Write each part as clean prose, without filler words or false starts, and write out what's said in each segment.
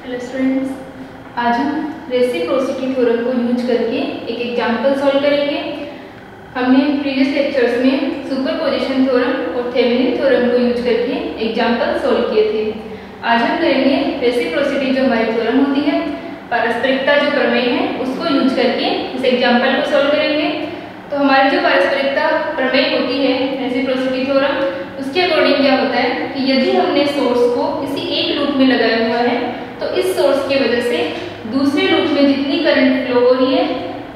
Hello students, आज हम reciprocity theorem को यूज करके एक एग्जांपल सॉल्व करेंगे। हमने प्रीवियस लेक्चर्स में सुपरपोजिशन थ्योरम और थेवेनिन थ्योरम को यूज करके एग्जांपल सॉल्व किए थे। आज हम करेंगे रेसिप्रोसिटी, जो हमारी थ्योरम होती है, पारस्परिकता जो प्रमेय है, उसको यूज करके इस एग्जांपल को सॉल्व करेंगे। तो हमारी जो पारस्परिकता प्रमेय होती है, रेसिप्रोसिटी थ्योरम, उसके अकॉर्डिंग क्या होता है कि यदि हमने सोर्स को किसी एक लूप में लगाया हुआ है तो इस सोर्स की वजह से दूसरे लूप में जितनी करंट फ्लो हो रही है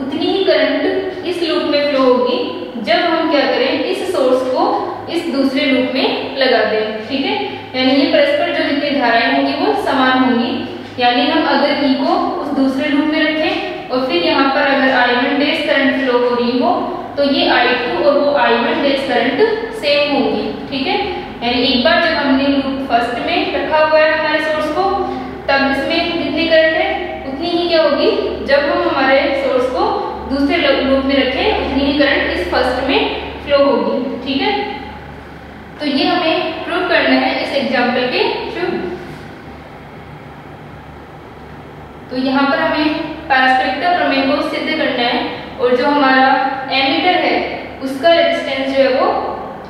उतनी ही करंट इस लूप में फ्लो होगी जब हम क्या करें, इस सोर्स को इस दूसरे लूप में लगा दें। ठीक है, यानी ये परस्पर जो जितनी धाराएं होंगी वो समान होंगी। यानी हम अगर ई को उस दूसरे लूप में रखें और फिर यहाँ पर अगर I1 डैश करंट फ्लो हो रही हो तो ये I2 और वो I1 डैश करंट सेम होंगी। ठीक है, यानी एक बार जब हमने लूप फर्स्ट में रखा हुआ है हमारे सोर्स को, तब इसमें जितनी करंट है उतनी ही क्या होगी, जब हम हमारे सोर्स को दूसरे लूप में रखें उतनी ही करंट इस फर्स्ट में फ्लो होगी। ठीक है, तो ये हमें प्रूव करना है इस एग्जांपल के थ्रू। तो यहाँ पर हमें पारस्परिकता प्रमेय को सिद्ध करना है और जो हमारा एमीटर है उसका रेजिस्टेंस जो है वो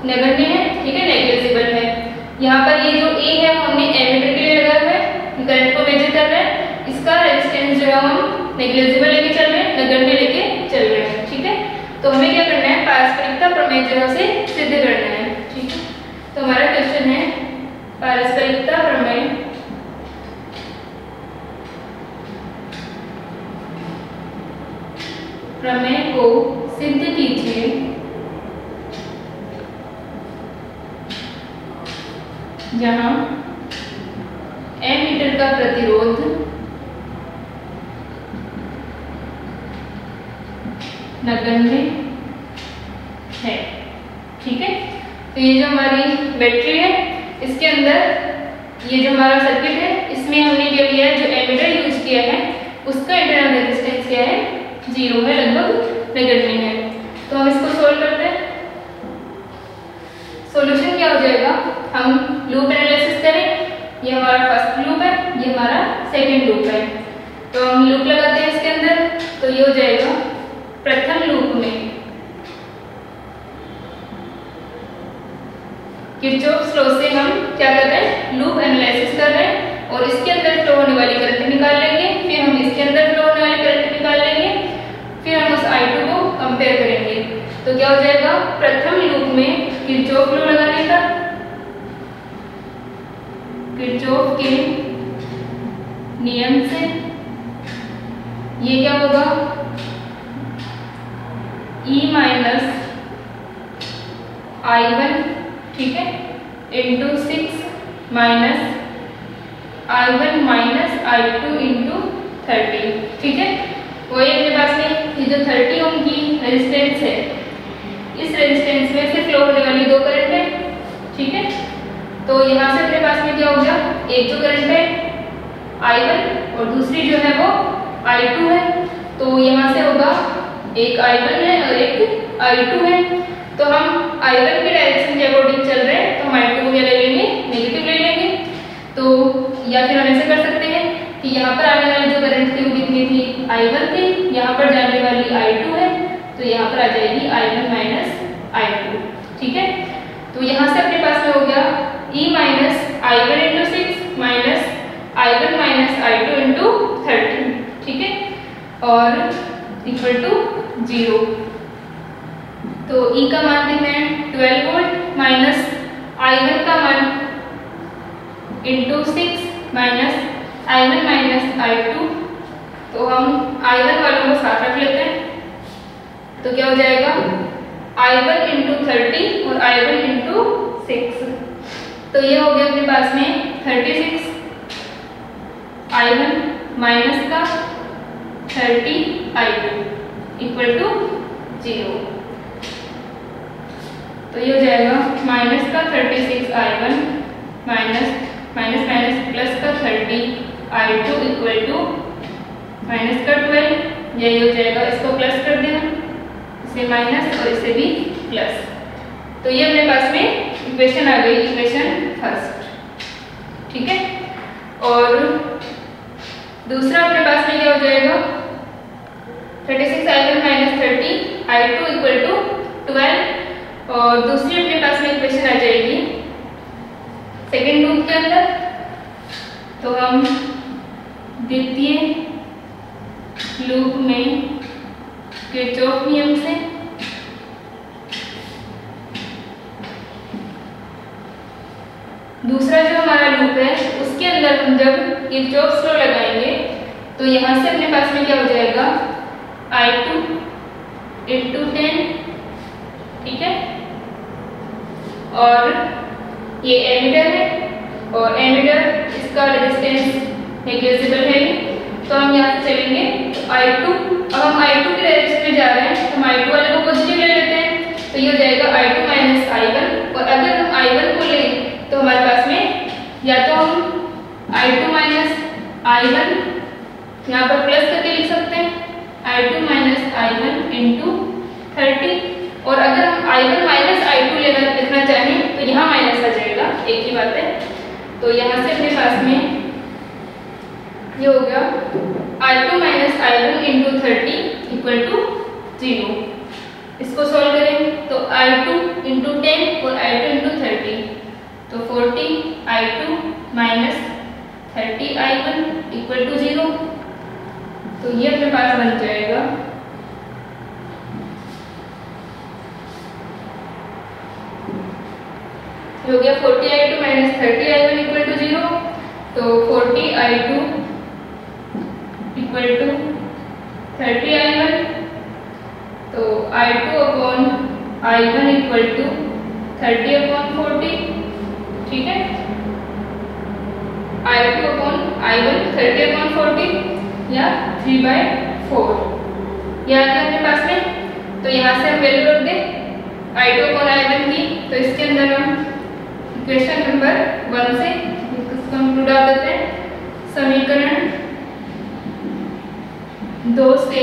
नगण्य है। ठीक है, नेग्लिजिबल है। यहाँ पर ये जो ए है वो हमने एमीटर के लिए लगाया हुआ है, करंट को मेजर कर रहे हैं। इसका रेजिस्टेंस जो है हम नेग्लिजिबल लेके चल रहे हैं, नगण्य लेके चल रहे हैं। ठीक है, तो हमें क्या करना है, पारस्परिकता प्रमेय जो है उसे सिद्ध करना है। ठीक है, तो हमारा क्वेश्चन है पारस्परिकता प्रमेय को सिद्ध कीजिए जहां एमीटर का प्रतिरोध नगण्य है। ठीक है, तो ये जो हमारी बैटरी है इसके अंदर ये जो हमारा सर्किट है इसमें हमने क्या किया है, जो एमीटर यूज किया है उसका इंटरनल रेजिस्टेंस क्या है, 0 है, लगभग नगण्य है। तो हम इसको सोल्व करते हैं। सॉल्यूशन क्या हो जाएगा, हम लूप एनालिसिस करें। ये हमारा फर्स्ट लूप है, ये हमारा सेकंड लूप है। तो हम लूप लगाते हैं इसके अंदर, तो ये हो जाएगा प्रथम लूप में किरचॉफ्स लॉ से हम क्या कर रहे हैं, लूप एनालिसिस कर रहे हैं और इसके अंदर फ्लो होने वाली करंट निकाल लेंगे, फिर हम इसके अंदर फ्लो होने वाली करंट निकाल लेंगे, फिर हम उस I2 को कंपेयर करेंगे। तो क्या हो जाएगा, प्रथम लूप में किरचॉफ लॉ लगाने का, किरचॉफ के नियम से ये क्या होगा, E माइनस I1, ठीक है, into 6 minus I1 minus I2 into 30। ठीक है, वही अपने पास में ये जो 30 ओम की रेजिस्टेंस है, इस रेजिस्टेंस में से फ्लो होने वाली दो करंट है। ठीक है, तो यहाँ से अपने पास में क्या हो गया, एक जो करंट है I1 और दूसरी जो है वो I2 है। तो यहाँ से होगा एक I1 है और एक I2 है। तो हम I1 के डायरेक्शन के अकॉर्डिंग चल रहे हैं तो हम I2 को क्या ले लेंगे, नेगेटिव ले लेंगे। तो या फिर हम ऐसे कर सकते हैं कि यहाँ पर आने वाली जो करंट थी वो कितनी थी, I1 थी, यहाँ पर जाने वाली I2 है, तो यहाँ पर आ जाएगी I1 माइनस I2। ठीक है, तो यहाँ से अपने पास में हो गया E minus I1 into 6 minus I1 minus I2 into 30। ठीक है, और इक्वल टू 0। तो E का मान कितना है, 12 वोल्ट, माइनस I1 का मान into 6 minus I1 minus I2। तो हम I1 वालों को साथ रख लेते हैं, तो क्या हो जाएगा, I1 इंटू 30 और I1 इंटू 6। तो ये हो गया अपने पास में 36 I1 माइनस का 30 I2 इक्वल टू 0। तो ये हो जाएगा माइनस का 36 I1 minus minus minus plus का 30 I2 इक्वल टू माइनस का 12। यही हो जाएगा, इसको प्लस कर देना, इसे माइनस और इसे भी प्लस। तो ये अपने पास में इक्वेशन आ गई, इक्वेशन फर्स्ट। ठीक है, और दूसरा अपने पास में क्या हो जाएगा 36i1 minus 30 i2 equal to 12। और दूसरी अपने पास में इक्वेशन आ जाएगी सेकेंड लूप के अंदर। तो हम द्वितीय लूप में किरचॉफ नियम से दूसरा जो हमारा लूप है उसके अंदर हम जब किरचॉफ लॉ लगाएंगे तो यहाँ से अपने पास में क्या हो जाएगा I2 इंटू 10, ठीक है। और ये एमीटर है और एमीटर इसका रेजिस्टेंस नेग्लिजिबल है, तो हम यहाँ से चलेंगे I2। अब हम I2 की डायरेक्शन में जा रहे हैं, हम I2 वाले को पॉजिटिव ले लेते हैं, तो ये हो जाएगा I2 माइनस I1। और अगर हम I1 को लें तो हमारे पास में या तो हम I2 माइनस I1 यहाँ पर प्लस करके लिख सकते हैं I2 माइनस I1 इंटू 30। और अगर हम I1 माइनस I2 लिखना चाहें तो यहाँ माइनस आ जाएगा, एक ही बात है। तो यहाँ से अपने पास में ये हो गया I2 minus I1 into 30 equal to 0। इसको सॉल्व करें तो I2 इंटू 10 और I2 इंटू 30, तो 40 I2 minus 30 I1 equal to 0। तो ये अपने पास बन जाएगा हो गया 40 I2 minus 30 I1 equal to 0। तो 40 I2 इक्वल टू 30 I1, तो I2 upon I1 equal to 30 upon 40, ठीक है। I2 अपॉन I1 30 अपॉन 40 या 3/4 ये आ गया अपने पास में। तो यहाँ से हम वैल्यू रख दें I2 अपॉन I1 की, तो इसके अंदर हम इक्वेशन नंबर 1 से इसको हम टू डाल देते हैं। समीकरण 2 से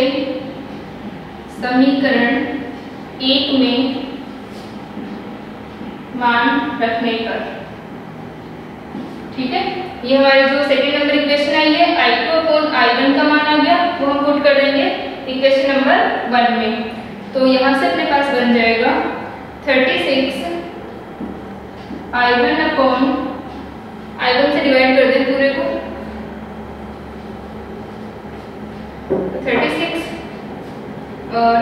समीकरण 1 में मान रखने पर, ठीक है। ये हमारी जो सेकंड नंबर इक्वेशन आई है I2 अपॉन I1 का मान आ गया, वो हम पुट कर देंगे इक्वेशन नंबर 1 में। तो यहाँ से अपने पास बन जाएगा 36 I1 अपॉन I1 से डिवाइड कर दें पूरे को, 36 और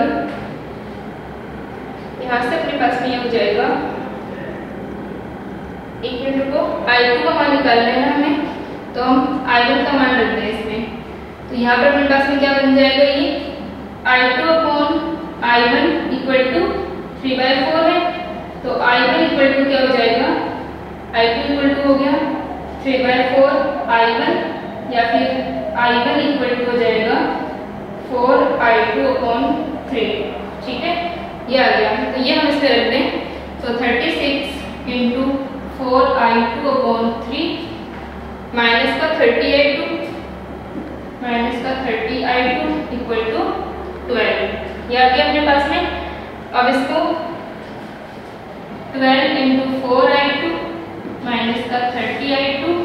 यहाँ से अपने पास में ये हो जाएगा, एक मिनट रुको, I2 का मान निकालना है हमें, तो हम I1 का मान रखते हैं इसमें। तो यहाँ पर अपने पास में क्या बन जाएगा, ये I2 upon I1 equal to 3/4 है। तो I1 इक्वल टू क्या हो जाएगा, I2 इक्वल टू हो गया 3/4 I1, या फिर I1 इक्वल टू हो जाएगा 4 I2 अपॉन 3, ठीक है। ये आ गया, तो ये हम इसमें रख दें। तो 36 इंटू 4 I2 अपॉन 3 माइनस का 30 I2 इक्वल टू 12, ये आ गया अपने पास में। अब इसको 12 इंटू 4 I2 माइनस का 30 I2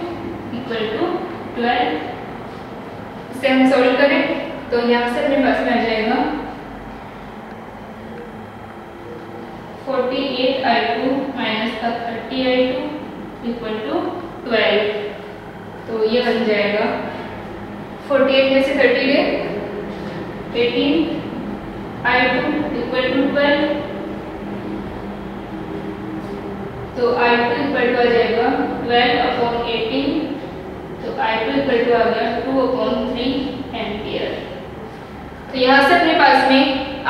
इक्वल टू 12, इसे हम सॉल्व करें तो यहाँ से अपने पास में आ जाएगा 48 I2 माइनस का 30 I2 इक्वल टू 12। तो ये बन जाएगा 48 में से 30 ले 18 I2 इक्वल टू 12। तो I2 इक्वल टू आ जाएगा 12 अपॉन 18, तो I2 इक्वल टू आ गया 2 अपॉन 3 एम्पियर। तो यहाँ से अपने पास में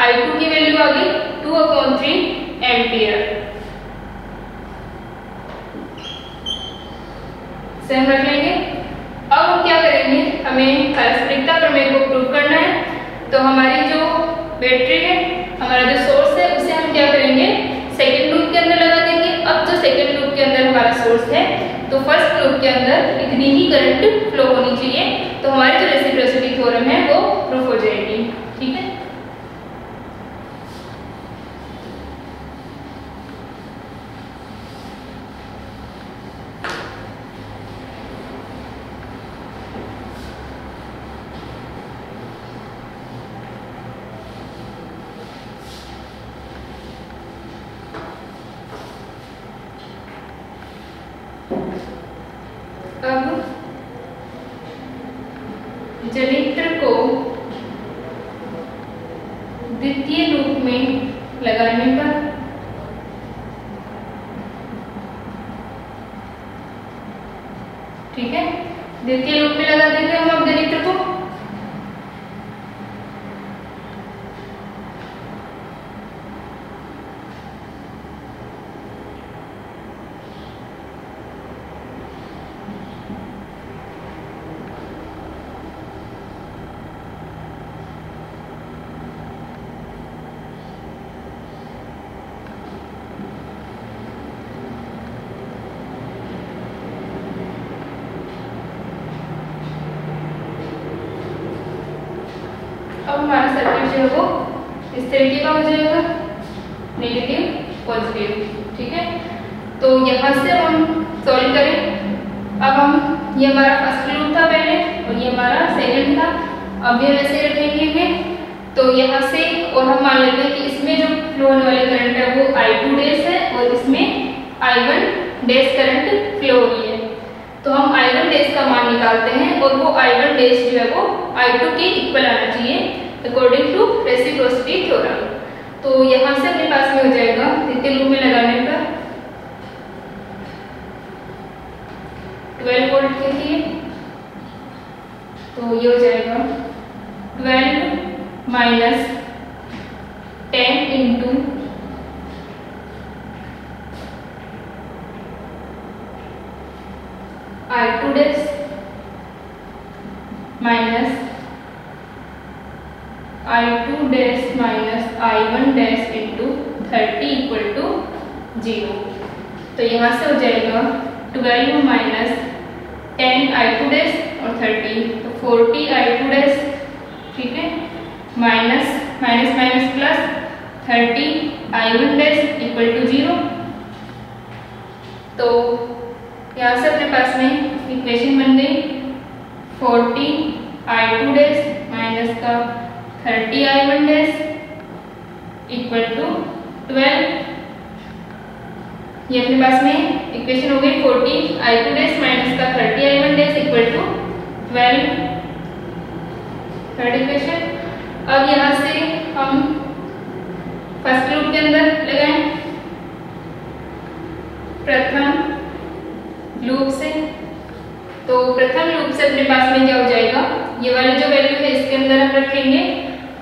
I2 की वैल्यू आ गई 2 अपॉन 3 एम्पियर। से हम रख लेंगे। अब हम क्या करेंगे, हमें पारस्परिकता प्रमेय को प्रूव करना है। तो हमारी जो बैटरी है, हमारा जो सोर्स है, उसे हम क्या करेंगे, सेकेंड लूप के अंदर लगा देंगे। अब जो सेकेंड लूप के अंदर हमारा सोर्स है, तो फर्स्ट लूप के अंदर इतनी ही करंट फ्लो होनी चाहिए, तो हमारी जो रेसिप्रोसिटी थ्योरम है वो प्रूफ हो जाएगी, ठीक है। अब जनित्र को द्वितीय लूप में लगाने पर ठीक है, द्वितीय लूप में लगा देंगे हम अब जनित्र को। अब हमारा सर्किट जो है वो इस तरीके का हो जाएगा, नेगेटिव पॉजिटिव। ठीक है, तो यहाँ से हम सॉल्व करें। अब हम ये हमारा फर्स्ट लूप था पहले और ये हमारा सेकंड था, अब ये वैसे रखेंगे। तो यहाँ से और हम मान लेते हैं कि इसमें जो फ्लो होने वाली करंट है वो I2 डैश है और इसमें I1 डैश करंट फ्लो हो रही है। तो हम I1 डैश का मान निकालते हैं और वो I1 डैश जो है वो I2 के इक्वल आना चाहिए अकॉर्डिंग टू रेसिप्रोसिटी थ्योरम। तो यहाँ से अपने पास में हो जाएगा द्वितीय लूप में लगाने पर 12 वोल्ट के लिए, तो ये हो जाएगा 12 minus 10 into I2 dash minus I2 dash minus I1 dash into 30 equal to 0। तो यहाँ से हो जाएगा 12 माइनस 10 I2 डैश और 30, तो 40 I2 डैश। ठीक है, minus minus minus plus 30 I1 dash equal to 0। तो यहाँ से अपने पास में इक्वेशन बन गई 40 I2 डैश माइनस का 30 I1 डैश इक्वल टू 12। ये अपने पास में इक्वेशन हो गई 40 I2 डैश माइनस का 30 I1 dash equal to 12, third equation. अब यहाँ से हम फर्स्ट लूप के अंदर लगाएं प्रथम लूप से। तो प्रथम लूप से अपने पास में क्या हो जाएगा, ये वाली जो वैल्यू है इसके अंदर हम रखेंगे,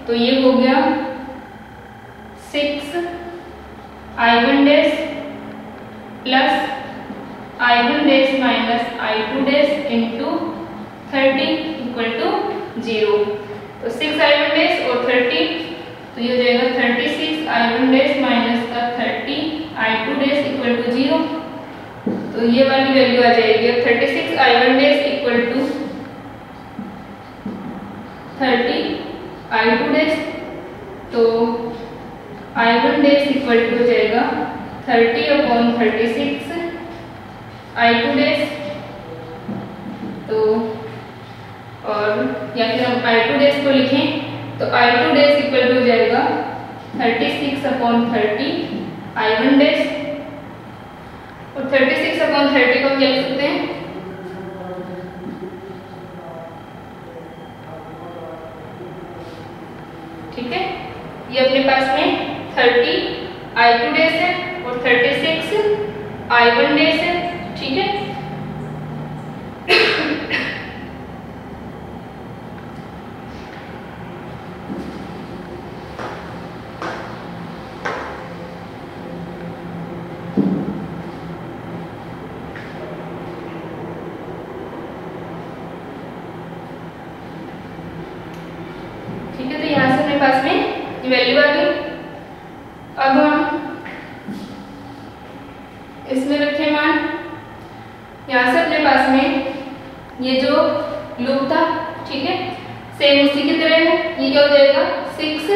तो ये हो गया 6 I1 dash plus I1 dash minus I2 dash into 30 equal to 0। तो 6 I1 डैश और 30, तो ये हो जाएगा 36 I1 डैश माइनस का 30 I2 डैश इक्वल टू 0। तो ये वाली वैल्यू आ जाएगी 36 I1 dash equal to 30 I2 dash. तो I1 डैश इक्वल टू हो जाएगा 30/36 I2 डैश। तो और या फिर हम I2 डैश को लिखें तो I2 डैश इक्वल टू हो जाएगा 36/30 I1 डैश, और 36/30 को हम क्या लिख सकते हैं, ठीक है। ये अपने पास में 30 I2 डैश है और 36 I1 डैश है। ठीक है, ठीक है। तो यहाँ से अपने पास में वैल्यू आ गई। अब हम इसमें रखें मान, यहाँ से अपने पास में ये जो लूप था, ठीक है, सेम उसी की तरह है। ये क्या हो जाएगा 6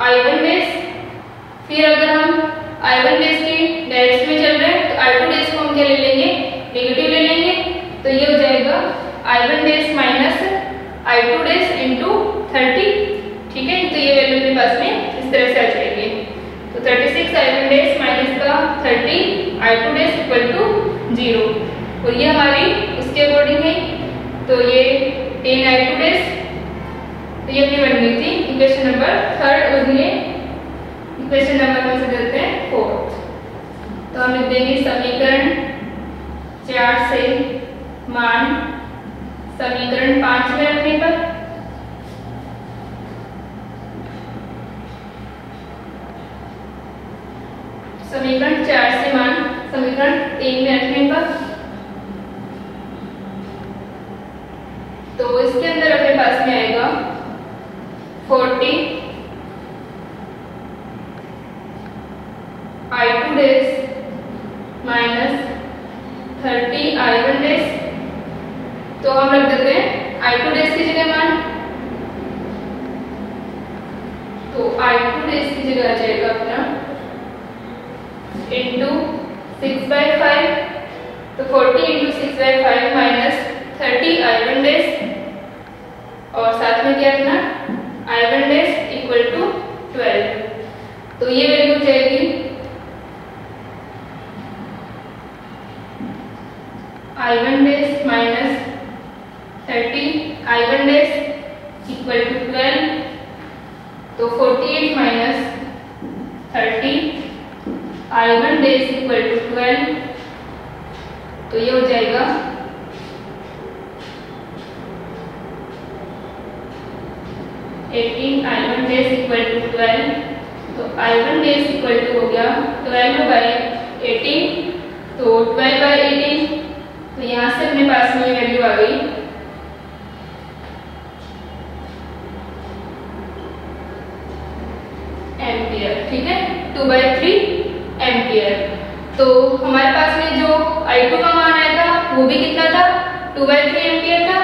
I1 डैश, फिर अगर हम I1 डैश की डायरेक्शन में चल रहे हैं तो I2 डैश को हम क्या ले लेंगे, नेगेटिव ले लेंगे। तो ये हो जाएगा I1 dash minus I2 dash into 30। ठीक है, तो ये वैल्यू अपने पास में इस तरह से आ जाएगी। तो 36 I1 डैश माइनस का 30 I2 डैश इक्वल टू 0। और ये हमारी उसके अकॉर्डिंग है, तो ये 10i2 डेज, तो ये अपनी बन गई थी इक्वेशन नंबर 3 और ये इक्वेशन नंबर में से देते हैं 4। तो हम लिख देंगे समीकरण 4 से मान समीकरण 5 में रखने पर समीकरण 4 से मान समीकरण 3 में रखने पर, तो इसके अंदर अपने पास में आएगा 40 i2 days minus 30 i1 days. तो हम रख देते हैं i2 डेज की जगह मान, तो i2 डेज की जगह आ जाएगा अपना इंटू 6/5, तो 40 इंटू 6/5 माइनस 30 i1 डेज, और साथ में क्या रखना i1 डेज इक्वल टू 12। तो ये वैल्यू हो जाएगी i1 dash minus 30 i1 dash equal to 12, तो 48 minus 30 i1 dash equal to 12, तो ये हो जाएगा 18 i1 डेज इक्वल टू 12, तो i1 डेज इक्वल टू हो गया 12/18, तो 12/18, तो यहाँ से अपने पास में वैल्यू आ गई एम्पियर। ठीक है, 2/3 एम्पियर। तो हमारे पास में जो i2 का मान आया था वो भी कितना था 2/3 एम्पियर था,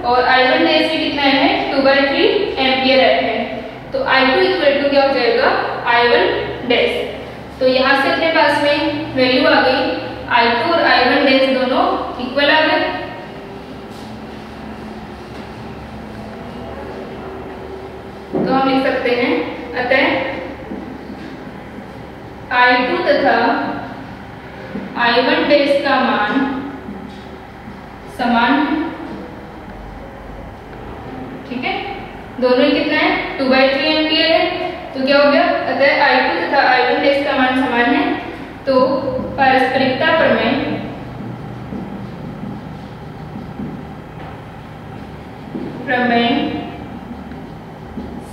और i1 डेज भी कितना है 2/3 एम्पियर है। तो i2 इक्वल टू क्या हो जाएगा i1 डेज। तो यहाँ से अपने पास में वैल्यू आ गई i2 और i1 डेज दोनों इक्वल आ गए। तो हम लिख सकते हैं अतः i2 तथा i1 डेज का मान समान है। ठीक है, दोनों ही कितना है 2/3 एम्पियर है, तो क्या हो गया अतः i2 तथा i1 डेज का मान समान है। तो पारस्परिकता प्रमेय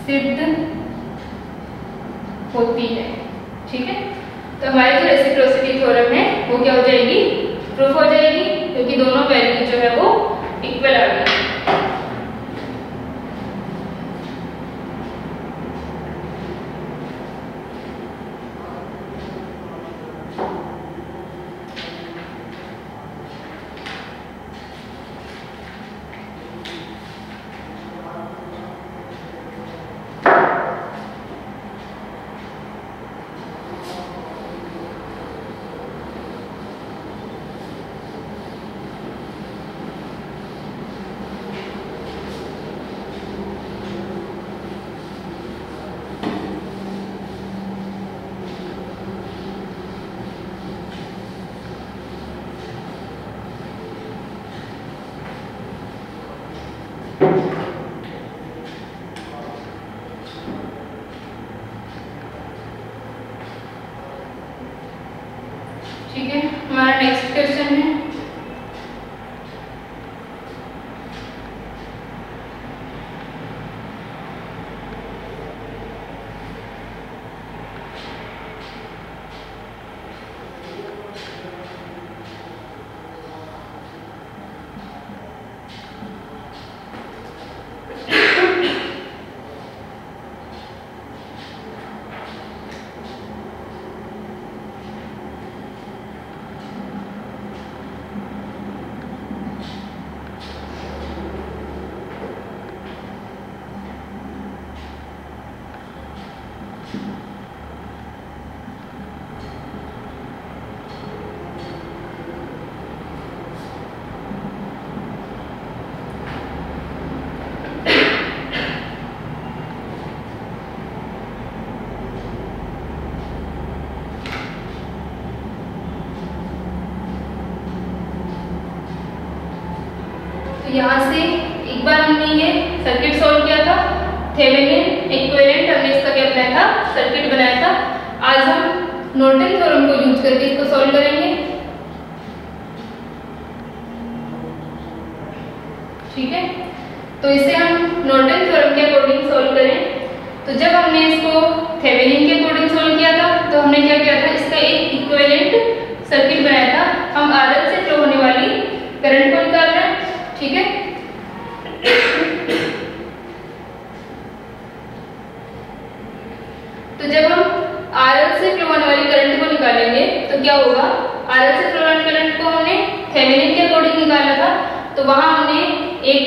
सिद्ध होती है। ठीक है, तो हमारी जो रेसिप्रोसिटी थ्योरम है वो क्या हो जाएगी प्रूफ हो जाएगी, क्योंकि दोनों वैल्यू जो है वो इक्वल आ गई। यहाँ से एक बार हमने ये सर्किट सॉल्व किया था, थेवेनिन इक्विवेलेंट हमने इसका क्या बनाया था, सर्किट बनाया था। आज हम नॉर्टन थ्योरम को यूज करके इसको सॉल्व करेंगे। ठीक है, तो इसे हम नॉर्टन थ्योरम के अकॉर्डिंग सॉल्व करें। तो जब हमने इसको थेवेनिन के अकॉर्डिंग सॉल्व किया था तो हमने क्या किया था, इसका एक इक्विवेलेंट सर्किट बनाया था। हम आरएल से फ्लो होने वाली करंट को निकाल रहे हैं। ठीक है, तो जब हम आरएल से फ्लो होने वाली करंट को निकालेंगे तो क्या होगा, आरएल से फ्लो होने वाली करंट को हमने थेवेनिन के अकॉर्डिंग निकाला था, तो वहां हमने एक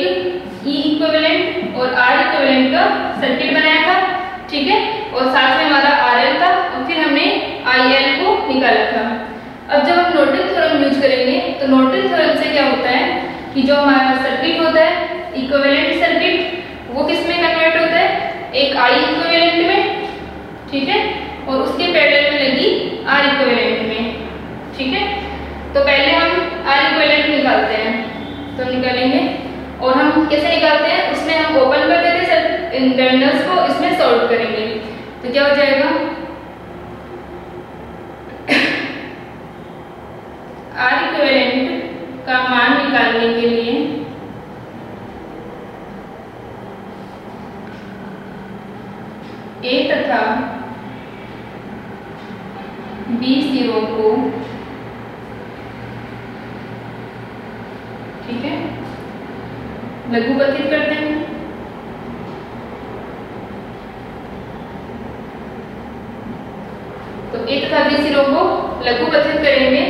ई इक्विवेलेंट और आर इक्विवेलेंट का सर्किट बनाया था। ठीक है, और साथ में हमारा आरएल था और फिर हमने आईएल को निकाला था। अब जब हम नॉर्टन थ्योरम यूज करेंगे तो नॉर्टन थ्योरम से क्या होता है कि जो हमारा सर्किट होता है इक्विवेलेंट सर्किट, वो किस में कन्वर्ट होता है, एक आई इक्विवेलेंट में। ठीक है, और उसके पैरेलल में लगी आर इक्विवेलेंट में। ठीक है, तो पहले हम आर इक्विवेलेंट निकालते हैं, तो निकालेंगे और हम कैसे निकालते हैं, उसमें हम ओपन कर देते हैं टर्मिनल्स को, इसमें सॉल्व करेंगे तो क्या हो जाएगा, आर इक्विवेलेंट का मान निकालने के लिए ए तथा बी जीरो को, ठीक है, लघुपथित करते हैं। तो ए तथा बी जीरो को लघुपथित करेंगे,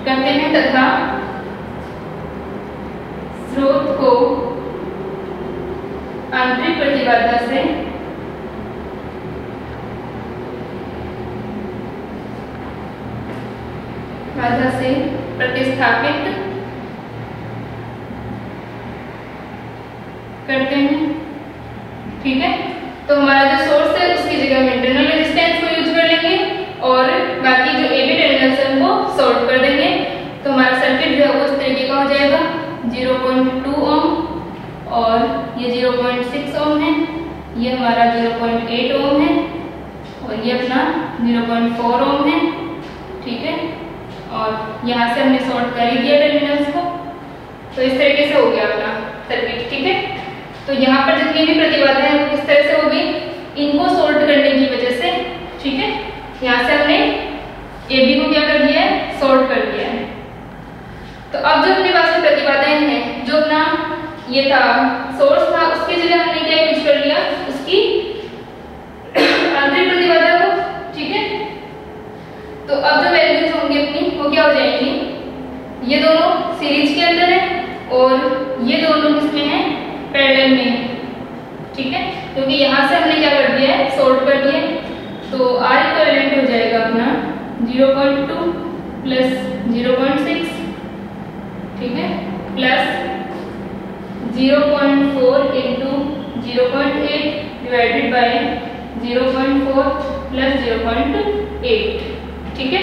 करते हैं तथा स्रोत को आंतरिक प्रतिबाधा से प्रतिस्थापित करते हैं। ठीक है, तो हमारा जो सोर्स है उसकी जगह हम इंटरनल रेजिस्टेंस को यूज कर लेंगे और बाकी जो ए बी टर्मिनल्स है उनको सॉर्ट कर देंगे। तो हमारा सर्किट जो है वो इस तरीके का हो जाएगा, 0.2 ओम और ये 0.6 ओम है, ये हमारा 0.8 ओम है और ये अपना 0.4 ओम है। ठीक है, और यहाँ से हमने सॉर्ट कर ही दिया टर्मिनल्स को, तो इस तरीके से हो गया अपना सर्किट। ठीक है, तो यहाँ पर जितनी भी प्रतिबाधा है वो किस तरह से होगी, इनको सॉल्ट करने की वजह से। ठीक है, यहाँ से हमने ए बी को क्या कर दिया है, सॉल्ट कर दिया है। तो अब जो अपने पास में प्रतिबाधाएं हैं, जो अपना ये था सोर्स था, उसकी जगह हमने क्या यूज कर लिया, उसकी आंतरिक प्रतिबाधा को। ठीक है, तो अब जो वैल्यूज होंगी अपनी वो क्या हो जाएंगी, ये दोनों सीरीज के अंदर है और ये दोनों किसमें है, पैरेलल में है। ठीक है, क्योंकि यहाँ से हमने क्या कर दिया है, सॉल्ट कर दिया है। तो आर इक्विवेलेंट हो जाएगा अपना 0.2 प्लस 0.6, ठीक है, plus 0.4 into 0.8 divided by 0.4 plus 0.8। ठीक है,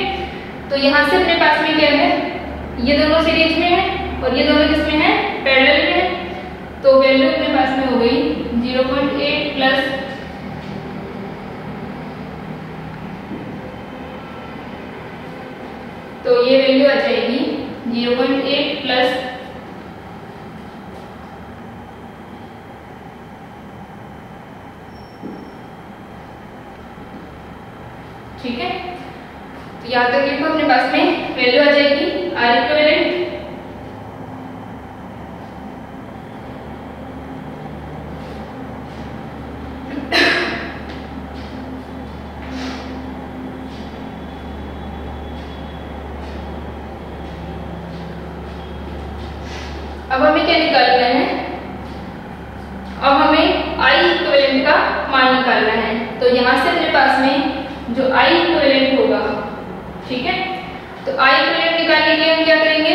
तो यहाँ से अपने पास में क्या है, ये दोनों सीरीज में है और ये दोनों किसमें है, पैरेलल में है। तो वैल्यू अपने पास में हो गई 0.8 प्लस 0.8 प्लस ठीक है, तो यहाँ तक लिखो, अपने पास में वैल्यू आ जाएगी आर इक्विवेलेंट अब हमें क्या निकालना है, अब हमें आई इक्विवेलेंट का मान निकालना है। तो यहाँ से अपने पास में जो आई इक्विवेलेंट होगा, ठीक है, तो आई इक्विवेलेंट निकालने के लिए हम क्या करेंगे,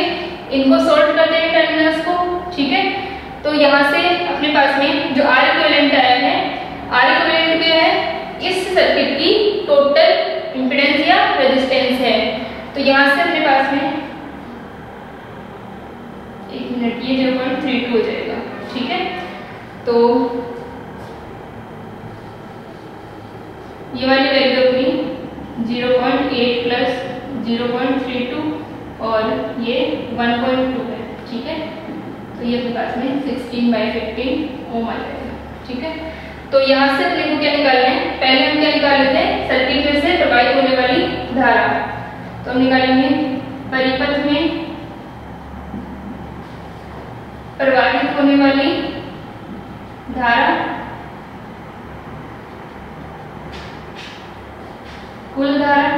इनको सॉल्ट कर देंगे टर्मिनल्स को। ठीक है, तो यहाँ से अपने पास में जो आर इक्विवेलेंट आया है, आर इक्विवेलेंट क्या है, इस सर्किट की टोटल इंपेडेंस या रेजिस्टेंस है। तो यहाँ से अपने पास में 1 मिनट, ये 0.32 हो जाएगा। ठीक है, तो ये वाली वैल्यू अपनी 0.8 प्लस 0.32 और ये 1.2 है। ठीक है, तो ये अपने पास में 16/15 ओम आ जाएगा। ठीक है, तो यहाँ से अपने को क्या निकालना है, पहले हम क्या निकाल लेते हैं, सर्किट में से प्रवाहित होने वाली धारा। तो हम निकालेंगे परिपथ में प्रवाहित होने वाली धारा कुल धारा।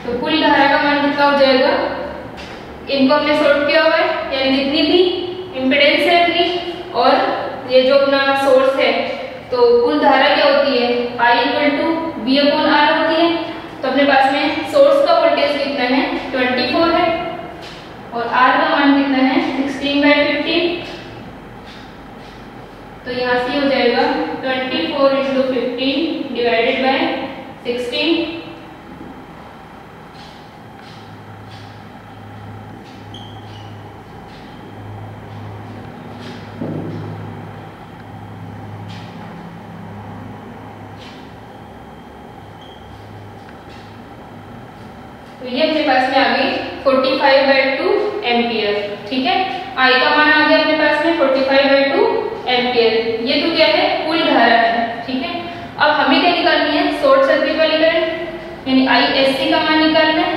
तो कुल धारा का मान कितना हो जाएगा, इनको हमने सॉल्व किया हुआ है, यानी जितनी भी इम्पीडेंस है अपनी और ये जो अपना सोर्स है, तो कुल धारा क्या होती है, I = V/R होती है। तो अपने पास में सोर्स का वोल्टेज कितना है, 24 है और R का मान कितना है, 16/15। तो यहाँ से हो जाएगा 24 × 15 डिवाइडेड बाय 16। तो ये अपने पास में आ गई 45/2 एम्पियर। ठीक है, I का मान आ गया अपने पास में 45/2 एम्पियर। ये तो क्या है, कुल धारा है। ठीक है, अब हमें क्या निकालनी है, शॉर्ट सर्किट वाली करंट, यानी ISC का मान निकालना है।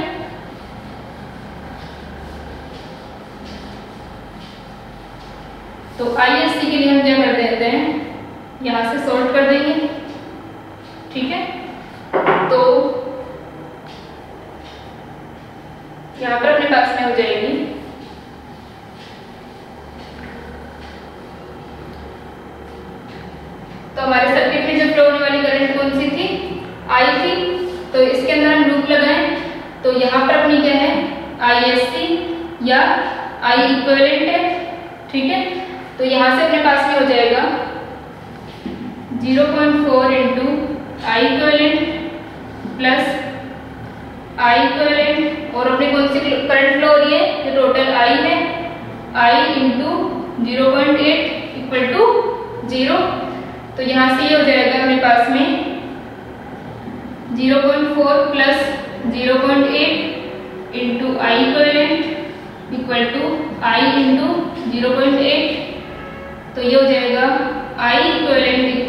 तो ISC के लिए हम क्या कर देते हैं, यहां से सॉल्व कर देंगे। ठीक है, तो यहाँ पर अपने पास में हो जाएगी तो हमारे सर्किट में जो फ्लो होने वाली करंट कौन सी थी, I थी। तो इसके अंदर हम लूप लगाएं, तो यहाँ पर अपनी क्या है, ISC या I इक्विवेलेंट है। ठीक है, तो यहाँ से अपने पास में हो जाएगा 0.4 × I equivalent plus I equivalent और अपने कौन सी करंट फ्लो हो रही है, जो टोटल I है, I × 0.8 = 0। तो यहाँ से ये हो जाएगा अपने पास में 0.4 प्लस 0.8 × I इक्विवेलेंट = I × 0.8। तो ये हो जाएगा I equivalent =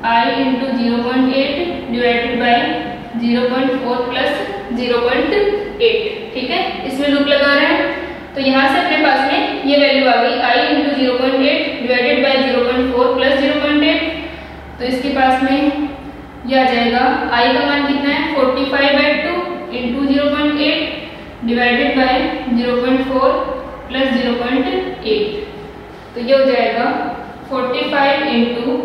I × 0.8 divided by 0.4 plus 0.8। ठीक है, इसमें लूप लगा रहे हैं, तो यहाँ से अपने पास में ये वैल्यू आ गई I × 0.8 डिवाइडेड बाय 0.4 प्लस 0.8। तो इसके पास में यह आ जाएगा, I का मान कितना है, 45/2 × 0.8 डिवाइडेड बाय 0.4 प्लस 0.8। तो ये हो जाएगा 45 ×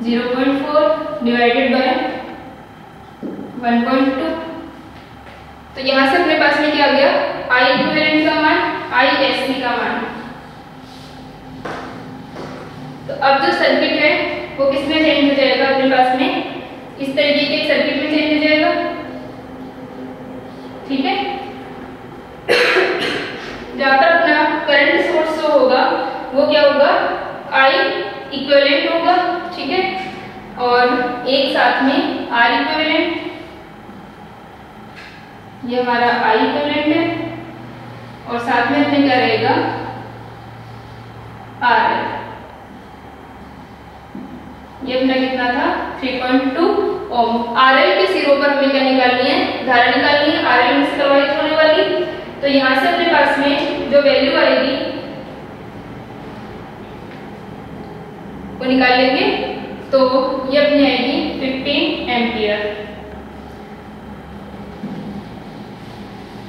0.4 डिवाइडेड बाय 1.2। तो यहाँ से अपने पास में क्या आ गया, I इक्विवेलेंट का मान, ISC का मान। तो अब जो सर्किट है वो किसमें चेंज हो जाएगा, अपने पास में इस तरीके के सर्किट में चेंज हो जाएगा। ठीक है, जहाँ पर अपना करंट सोर्स जो होगा वो क्या होगा, I इक्विवेलेंट होगा। ठीक है, और एक साथ में R इक्विवेलेंट, ये हमारा I इक्विवेलेंट है और साथ में अपने क्या रहेगा, RL। ये अपना कितना था, 3.2 ओम। RL के सिरों पर हमें क्या निकालनी है, धारा निकालनी है, RL में से प्रवाहित होने वाली। तो यहाँ से अपने पास में जो वैल्यू आएगी वो निकाल लेंगे, तो ये अपनी आएगी 15 एम्पियर।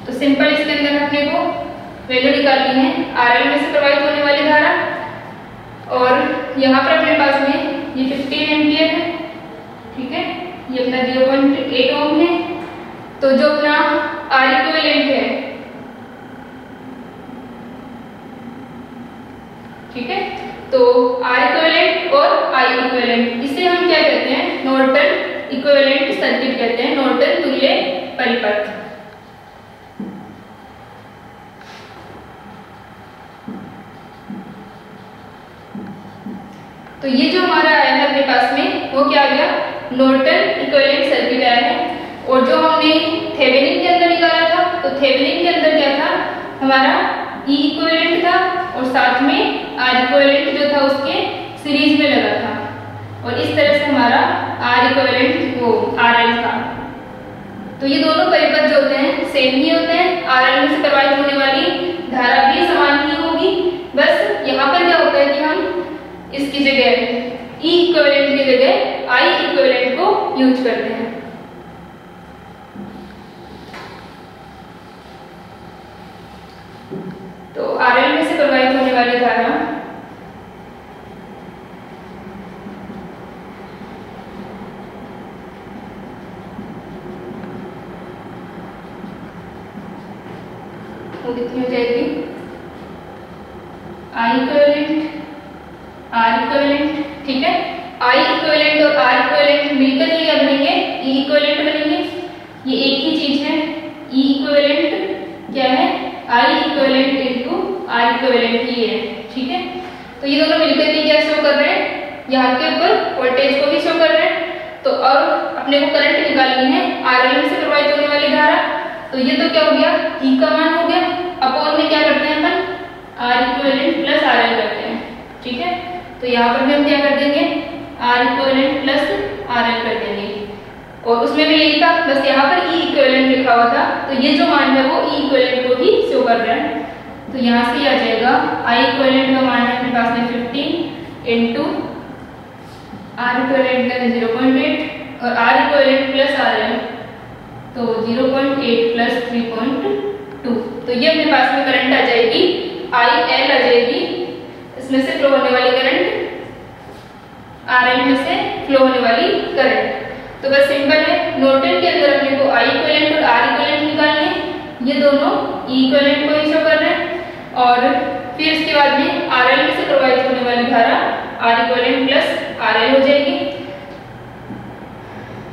तो सिंपल इसके अंदर अपने को वैल्यू निकालनी है, RL में से प्रवाहित होने वाली धारा, और यहाँ पर अपने पास में ये 15 एम्पियर है। ठीक है, ये अपना 0.8 ओम है। तो जो अपना R इक्विवेलेंट है, ठीक है, तो R इक्विवेलेंट और I इक्विवेलेंट, इसे हम क्या कहते हैं, नॉर्टन इक्विवेलेंट सर्किट कहते हैं, नॉर्टन तुल्य परिपथ। तो ये जो हमारा आया है अपने पास में वो क्या आ गया, नॉर्टन इक्विवेलेंट सर्किट आया है। और जो हमने थेवेनिन के अंदर निकाला था, तो थेवेनिन के अंदर क्या था, हमारा ई इक्विवेलेंट था और साथ में आर इक्विवेलेंट जो था उसके सीरीज में लगा था, और इस तरह से हमारा आर इक्विवेलेंट वो आर एल था। तो ये दोनों परिपथ जो होते हैं सेम ही होते हैं, आर एल में से प्रवाहित होने वाली धारा भी समान ही होगी। बस यहाँ पर क्या होता है कि हम इसकी जगह ई इक्विवेलेंट की जगह आई इक्विवेलेंट को यूज करते हैं। तो आर एल में से प्रवाहित होने वाली धारा वो कितनी हो जाएगी, आई इक्विवेलेंट आर इक्विवेलेंट, ठीक है। आई इक्विवेलेंट और आर इक्विवेलेंट मिलकर ये क्या बनेंगे, ई इक्विवेलेंट बनेंगे। ये एक ही चीज है, ई इक्विवेलेंट क्या है, आई इक्विवेलेंट इनटू आर इक्विवेलेंट ही है, ठीक है। तो ये दोनों मिलकर के क्या शो कर रहे हैं, यहाँ के ऊपर वोल्टेज को भी शो कर रहे हैं। तो अब अपने को करंट निकालनी है आरएल में से प्रवाहित होने वाली धारा। तो ये तो क्या हो गया, ई का मान हो गया, अपॉन में क्या करते हैं अपन, R equivalent plus R L करते हैं, ठीक है। तो यहाँ पर भी हम क्या कर देंगे, R equivalent plus R L कर देंगे, और उसमें भी यही था, बस यहाँ पर ई इक्विवेलेंट लिखा हुआ था। तो ये जो मान है वो ई इक्विवेलेंट को ही शो कर रहा है। तो यहाँ से आ जाएगा आई इक्विवेलेंट का मान है अपने पास में 15 इंटू आर इक्विवेलेंट का 0.8 और R equivalent plus R L तो 0.8 प्लस 3.2। तो ये अपने पास में करंट आ जाएगी, आई एल आ जाएगी, इसमें से फ्लो होने वाली करंट आर एल में से फ्लो होने वाली करंट। तो बस सिंपल है, नॉर्टन के अंदर अपने को आई इक्विवेलेंट और आर इक्विवेलेंट निकालने, ये दोनों ई इक्विवेलेंट को ही शो कर रहे हैं। और फिर इसके बाद में आर एल में से प्रवाहित होने वाली धारा R equivalent plus R L हो जाएगी।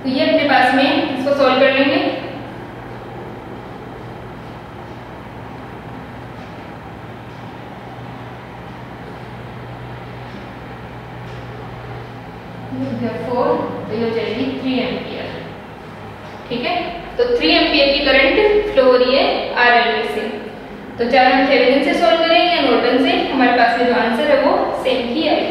तो ये अपने पास में इसको सॉल्व कर लेंगे। तो ये हो जाएगी 3 एम्पियर, ठीक है। तो 3 एम्पियर की करंट फ्लो हो रही है आर एल में से। तो चाहे हम थेवेनिन से सॉल्व करें या नॉर्टन से, हमारे पास में जो आंसर है वो सेम ही आएगा।